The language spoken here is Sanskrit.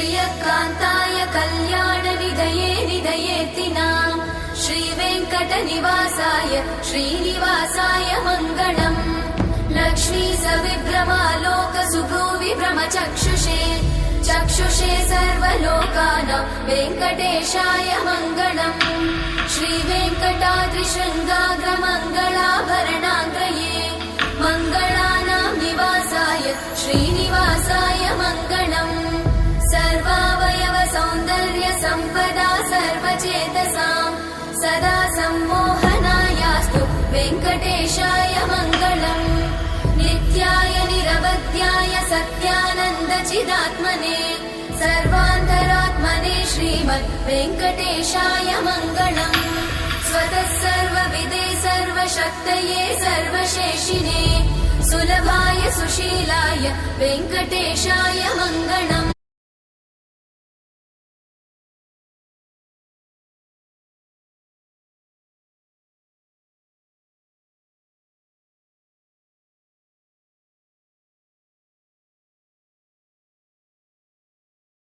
श्रियकान्ताय कल्याणनिधये निधयेतिनाम् श्रीवेङ्कटनिवासाय श्रीनिवासाय मङ्गलम् लक्ष्मी सविभ्रमालोकसुभ्रूविभ्रमचक्षुषे चक्षुषे सर्वलोकानां वेङ्कटेशाय मङ्गलम् श्रीवेङ्कटाद्रिशृङ्गाग्रमङ्गलाभरणाङ्गये मङ्गलानां निवासाय श्रीनिवासाय मङ्गलम् सर्वावयव सौन्दर्य सम्पदा सर्वचेतसां सदा सम्मोहनायास्तु वेङ्कटेशाय मङ्गलम् नित्याय निरवध्याय सत्यानन्दचिदात्मने सर्वान्तरात्मने श्रीमद् वेङ्कटेशाय मङ्गलम् स्वतः सर्वविदे सर्वशक्तये सर्वशेषिने सुलभाय सुशीलाय वेङ्कटेशाय मङ्गलम्